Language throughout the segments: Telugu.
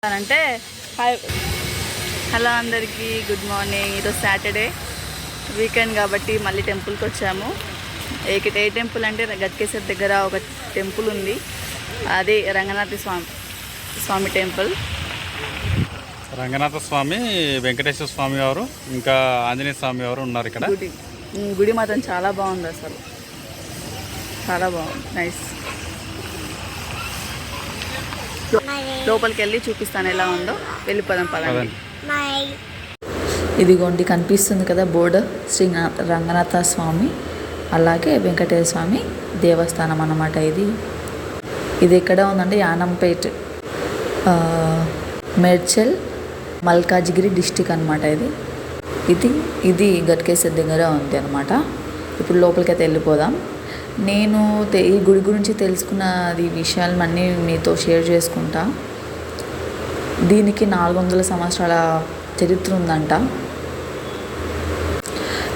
అంటే హాయ్ హలో అందరికీ గుడ్ మార్నింగ్. ఈరోజు సాటర్డే వీకెండ్ కాబట్టి మళ్ళీ టెంపుల్కి వచ్చాము. ఏ టెంపుల్ అంటే గట్కేసర్ దగ్గర ఒక టెంపుల్ ఉంది, అదే రంగనాథ స్వామి టెంపుల్. రంగనాథ స్వామి, వెంకటేశ్వర స్వామి వారు, ఇంకా ఆంజనేయ స్వామి వారు ఉన్నారు ఇక్కడ. గుడి మాత్రం చాలా బాగుంది, అసలు చాలా బాగుంది, నైస్. లోపలికి వెళ్ళి చూపిస్తాను ఎలా ఉందో, వెళ్ళిపోదాం పదండి. ఇదిగోండి కనిపిస్తుంది కదా బోర్డు, శ్రీ రంగనాథ స్వామి అలాగే వెంకటేశ్వర స్వామి దేవస్థానం అన్నమాట. ఇది ఎక్కడ ఉందంటే యానంపేట్, మేడ్చల్, మల్కాజ్గిరి డిస్టిక్ అనమాట. ఇది గట్కేసర్ దగ్గర ఉంది అనమాట. ఇప్పుడు లోపలికైతే వెళ్ళిపోదాం. నేను ఈ గుడి గురించి తెలుసుకున్నది విషయాలన్నీ మీతో షేర్ చేసుకుంటా. దీనికి 400 సంవత్సరాల చరిత్ర ఉందంట.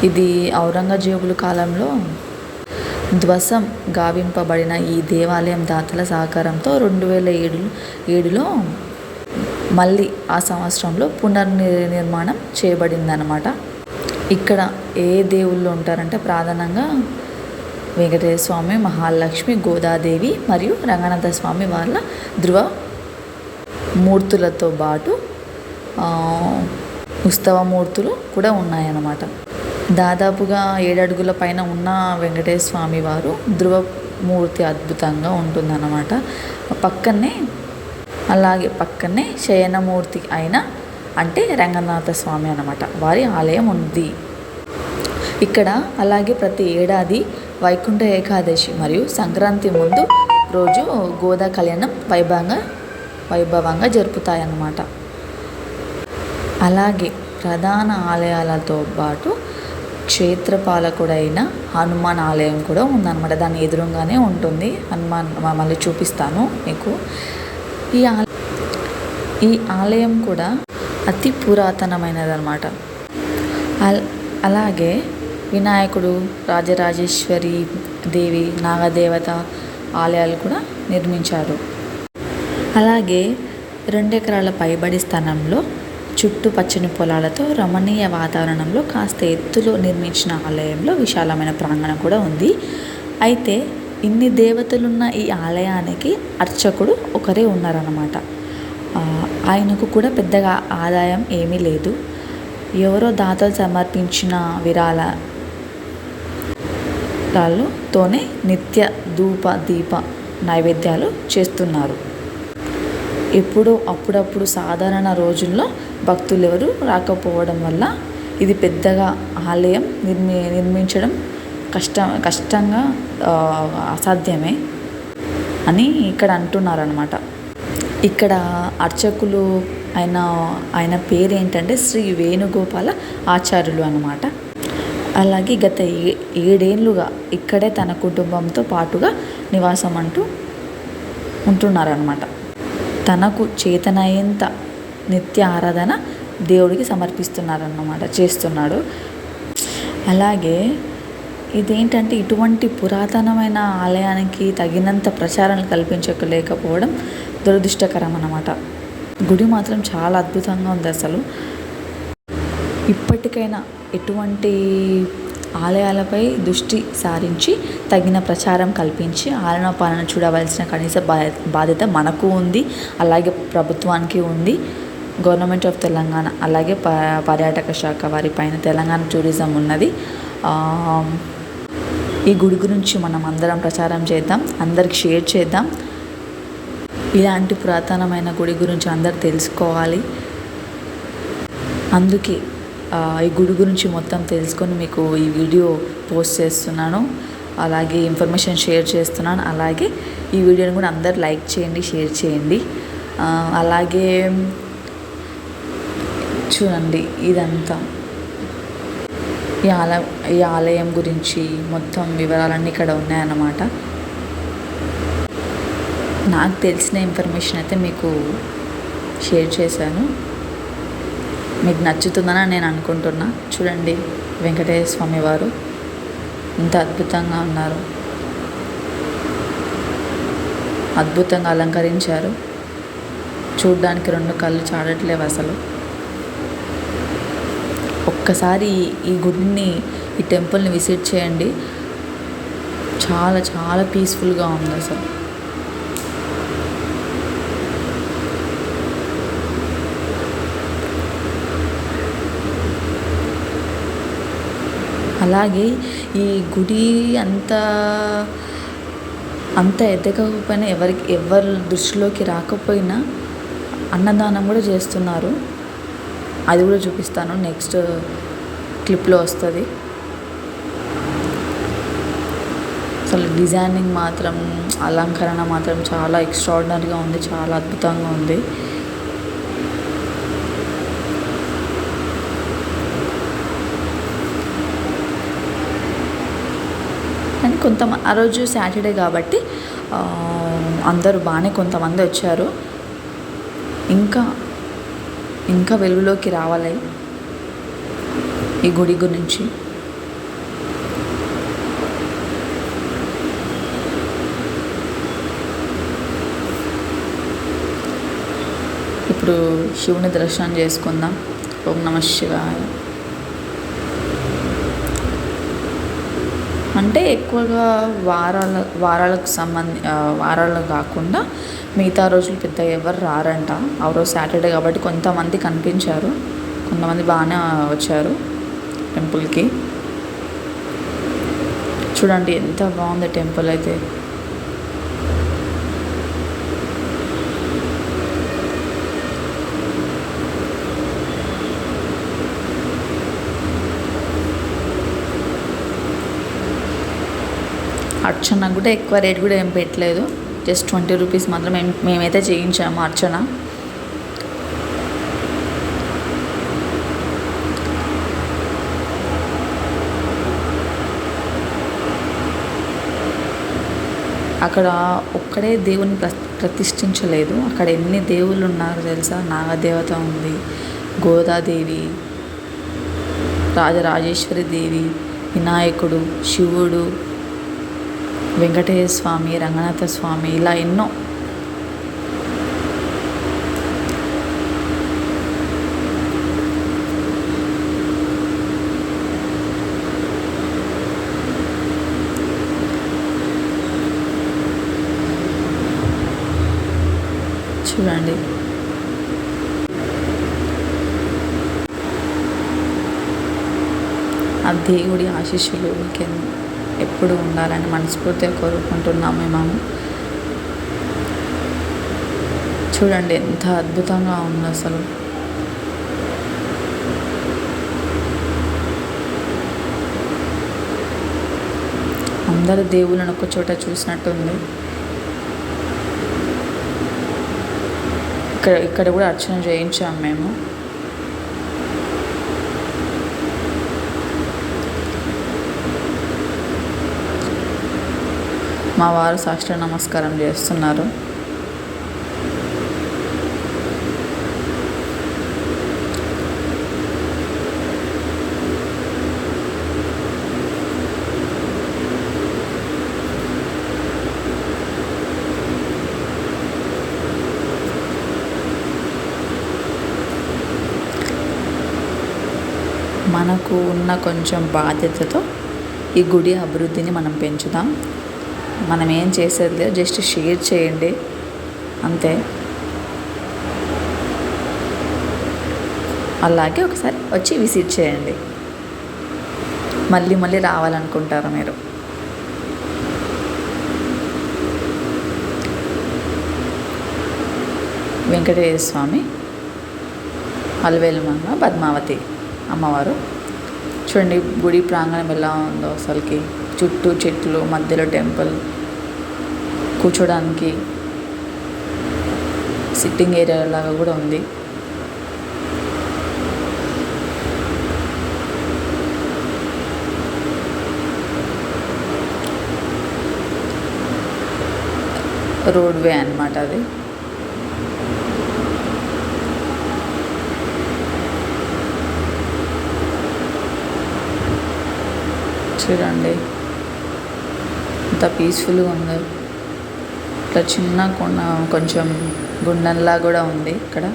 ఇది ఔరంగజేబుల కాలంలో ధ్వంసం గావింపబడిన ఈ దేవాలయం దాతల సహకారంతో 2007లో మళ్ళీ ఆ సంవత్సరంలో పునర్నిర్మాణం చేయబడిందనమాట. ఇక్కడ ఏ దేవుళ్ళు ఉంటారంటే ప్రధానంగా వెంకటేశ్వర స్వామి, మహాలక్ష్మి, గోదాదేవి మరియు రంగనాథ స్వామి వాళ్ళ ధ్రువ మూర్తులతో పాటు ఉత్సవమూర్తులు కూడా ఉన్నాయన్నమాట. దాదాపుగా 7 అడుగుల పైన ఉన్న వెంకటేశ్వర స్వామి వారు ధ్రువమూర్తి అద్భుతంగా ఉంటుందన్నమాట. పక్కనే శయనమూర్తి అయిన అంటే రంగనాథ స్వామి అన్నమాట, వారి ఆలయం ఉంది ఇక్కడ. అలాగే ప్రతి ఏడాది వైకుంఠ ఏకాదశి మరియు సంక్రాంతి ముందు రోజు గోదా కళ్యాణం వైభవంగా జరుపుతాయన్నమాట. అలాగే ప్రధాన ఆలయాలతో పాటు క్షేత్రపాలకుడైన హనుమాన్ ఆలయం కూడా ఉందన్నమాట. దాని ఎదురుగానే ఉంటుంది హనుమాన్, మళ్ళీ చూపిస్తాను మీకు. ఈ ఆలయం కూడా అతి పురాతనమైనదన్నమాట. అలాగే వినాయకుడు, రాజరాజేశ్వరి దేవి, నాగదేవత ఆలయాలు కూడా నిర్మించారు. అలాగే 2 ఎకరాల పైబడి స్థానంలో చుట్టూ పచ్చని పొలాలతో రమణీయ వాతావరణంలో కాస్త ఎత్తులో నిర్మించిన ఆలయంలో విశాలమైన ప్రాంగణం కూడా ఉంది. అయితే ఇన్ని దేవతలున్న ఈ ఆలయానికి అర్చకుడు ఒకరే ఉన్నారన్నమాట. ఆయనకు కూడా పెద్దగా ఆదాయం ఏమీ లేదు. ఎవరో దాతలు సమర్పించిన విరాళాలతోనే నిత్య ధూప దీప నైవేద్యాలు చేస్తున్నారు. అప్పుడప్పుడు సాధారణ రోజుల్లో భక్తులు ఎవరు రాకపోవడం వల్ల ఇది పెద్దగా ఆలయం నిర్మించడం కష్టంగా అసాధ్యమే అని ఇక్కడ అంటున్నారనమాట. ఇక్కడ అర్చకులు ఆయన పేరు ఏంటంటే శ్రీ వేణుగోపాల ఆచార్యులు అన్నమాట. అలాగే గత 7 ఏళ్ళుగా ఇక్కడే తన కుటుంబంతో పాటుగా నివాసం ఉంటున్నారన్నమాట. తనకు చేతనయ్యేంత నిత్య ఆరాధన దేవుడికి చేస్తున్నాడు. అలాగే ఇదేంటంటే ఇటువంటి పురాతనమైన ఆలయానికి తగినంత ప్రచారం కల్పించలేకపోవడం దురదృష్టకరం అన్నమాట. గుడి మాత్రం చాలా అద్భుతంగా ఉంది అసలు. ఇప్పటికైనా ఎటువంటి ఆలయాలపై దృష్టి సారించి తగిన ప్రచారం కల్పించి ఆలన పాలన చూడవలసిన కనీస బాధ్యత మనకు ఉంది, అలాగే ప్రభుత్వానికి ఉంది. గవర్నమెంట్ ఆఫ్ తెలంగాణ అలాగే పర్యాటక శాఖ వారి పైన తెలంగాణ టూరిజం ఉన్నది. ఈ గుడి గురించి మనం అందరం ప్రచారం చేద్దాం, అందరికి షేర్ చేద్దాం. ఇలాంటి పురాతనమైన గుడి గురించి అందరు తెలుసుకోవాలి. అందుకే ఈ గుడి గురించి మొత్తం తెలుసుకొని మీకు ఈ వీడియో పోస్ట్ చేస్తున్నాను, అలాగే ఇన్ఫర్మేషన్ షేర్ చేస్తున్నాను. అలాగే ఈ వీడియోని కూడా అందరు లైక్ చేయండి, షేర్ చేయండి. అలాగే చూడండి, ఇదంతా ఈ ఆలయం గురించి మొత్తం వివరాలన్నీ ఇక్కడ ఉన్నాయన్నమాట. నాకు తెలిసిన ఇన్ఫర్మేషన్ అయితే మీకు షేర్ చేశాను. మీకు నచ్చుతుందని నేను అనుకుంటున్నా. చూడండి, వెంకటేశ్వర స్వామి వారు ఎంత అద్భుతంగా ఉన్నారు, అద్భుతంగా అలంకరించారు. చూడ్డానికి రెండు కళ్ళు చాడట్లేవు అసలు. ఒక్కసారి ఈ గుడిని, ఈ టెంపుల్ని విజిట్ చేయండి. చాలా చాలా పీస్ఫుల్గా ఉంది అసలు. అలాగే ఈ గుడి అంత ఎదగకపోయినా, ఎవరి దృష్టిలోకి రాకపోయినా అన్నదానం కూడా చేస్తున్నారు. అది కూడా చూపిస్తాను, నెక్స్ట్ క్లిప్లో వస్తుంది. అసలు డిజైనింగ్ మాత్రం, అలంకరణ మాత్రం చాలా ఎక్స్ట్రాడినరీగా ఉంది, చాలా అద్భుతంగా ఉంది. కానీ ఆ రోజు సాటర్డే కాబట్టి అందరూ బాగానే కొంతమంది వచ్చారు. ఇంకా వెలుగులోకి రావాలి ఈ గుడి గురించి. ఇప్పుడు శివుని దర్శనం చేసుకుందాం. ఓం నమః శివాయ. అంటే ఎక్కువగా వారాలు కాకుండా మిగతా రోజులు పెద్ద ఎవరు రారంట. ఆ రోజు సాటర్డే కాబట్టి కొంతమంది కనిపించారు, కొంతమంది బాగానే వచ్చారు టెంపుల్కి. చూడండి ఎంత బాగుంది టెంపుల్ అయితే. అర్చన కూడా ఎక్కువ రేట్ కూడా ఏం పెట్టలేదు, జస్ట్ 20 రూపీస్ మాత్రం మేమైతే చేయించాము అర్చన. అక్కడ ఒక్కడే దేవుని ప్రతిష్ఠించలేదు, అక్కడ ఎన్ని దేవుళ్ళు ఉన్నారు తెలుసా. నాగదేవత ఉంది, గోదాదేవి, రాజరాజేశ్వరి దేవి, వినాయకుడు, శివుడు, వెంకటేశ్వర స్వామి, రంగనాథ స్వామి, ఇలా ఎన్నో. చూడండి ఆ దేవుడి ఆశీస్సులు ఎప్పుడు ఉండాలని మనస్ఫూర్తిగా కోరుకుంటున్నాము మేము. చూడండి ఎంత అద్భుతంగా ఉంది అసలు. అందరు దేవుళ్ళను ఒక చోట చూసినట్టుంది. ఇక్కడ కూడా అర్చన చేయించాము మేము. మా వారు సాష్టాంగ నమస్కారం చేస్తున్నారు. మనకు ఉన్న కొంచెం బాధ్యతతో ఈ గుడి అభివృద్ధిని మనం పెంచుదాం. మనం ఏం చేసేది లేదు, జస్ట్ షేర్ చేయండి అంతే. అలాగే ఒకసారి వచ్చి విజిట్ చేయండి, మళ్ళీ రావాలనుకుంటారు మీరు. వెంకటేశ్వర స్వామి, అలవేలుమంగ, పద్మావతి అమ్మవారు. చూడండి గుడి ప్రాంగణం ఎలా ఉందో అసలుకి. చుట్టూ చెట్లు, మధ్యలో టెంపుల్, కూర్చోడానికి సిట్టింగ్ ఏరియా లాగా కూడా ఉంది. రోడ్వే అన్నమాట అది. చూడండి ఎంత పీస్ఫుల్గా ఉందో. ఇక్కడ చిన్న కొంచెం గుండంలా కూడా ఉంది ఇక్కడ.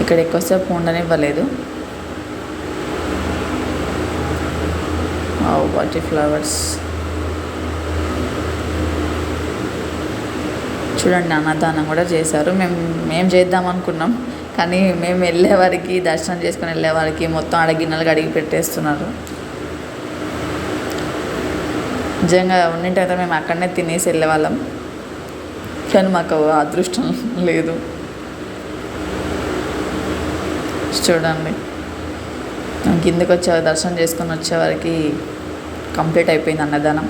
ఇక్కడ ఎక్కువసేపు ఉండనివ్వలేదు. వాటి ఫ్లవర్స్ చూడండి, అన్నదానం కూడా చేశారు. మేము చేద్దాం అనుకున్నాం, కానీ మేము వెళ్ళేవారికి, దర్శనం చేసుకుని వెళ్ళేవారికి మొత్తం గిన్నెలు కడిగి పెట్టేస్తున్నారు. నిజంగా ఉన్నట్టయితే మేము అక్కడనే తినేసి వెళ్ళేవాళ్ళం, కానీ మాకు అదృష్టం లేదు. చూడండి, కిందకి దర్శనం చేసుకొని వచ్చేవారికి కంప్లీట్ అయిపోయింది అన్నదానం.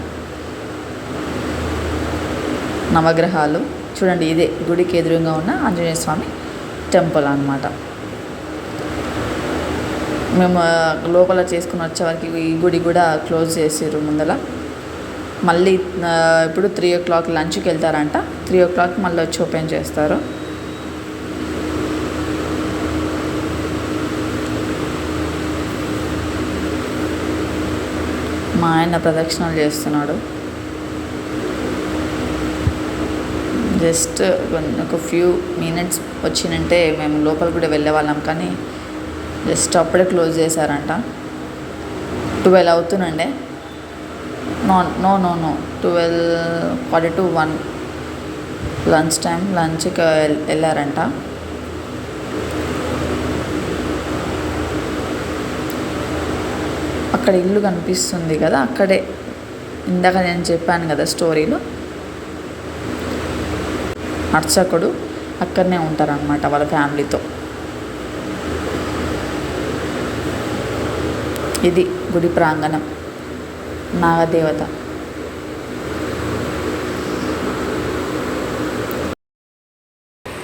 నవగ్రహాలు చూడండి, ఇదే గుడికి ఎదురుగా ఉన్న ఆంజనేయ స్వామి టెంపుల్ అన్నమాట. మేము లోపల చేసుకుని వచ్చేవారికి ఈ గుడి కూడా క్లోజ్ చేసారు ముందర. మళ్ళీ ఇప్పుడు 3 o'clock లంచ్కి వెళ్తారంట. 3 o'clock మళ్ళీ వచ్చి ఓపెన్ చేస్తారు. మా ఆయన ప్రదక్షిణలు చేస్తున్నాడు. జస్ట్ ఒక ఫ్యూ మినిట్స్ వచ్చినంటే మేము లోపల కూడా వెళ్ళేవాళ్ళం, కానీ జస్ట్ అప్పుడే క్లోజ్ చేశారంట. 12 అవుతుందండి. No 12:40 lunch time. లంచ్కి వెళ్ళారంట. అక్కడ ఇల్లు కనిపిస్తుంది కదా, అక్కడే ఇందాక నేను చెప్పాను కదా స్టోరీలో, అర్చకుడు అక్కడనే ఉంటారనమాట వాళ్ళ ఫ్యామిలీతో. ఇది గుడి ప్రాంగణం, నాగదేవత.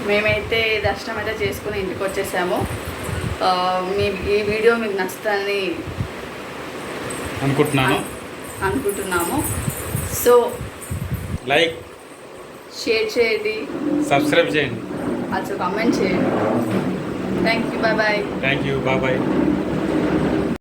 మేమైతే దర్శనం అయితే చేసుకుని ఇంటికి వచ్చేసాము. ఈ వీడియో మీకు నచ్చుతుందని అనుకుంటున్నాము. సో లైక్, షేర్ చేయండి, సబ్స్క్రైబ్ చేయండి, కామెంట్ చేయండి. Thank you, bye bye.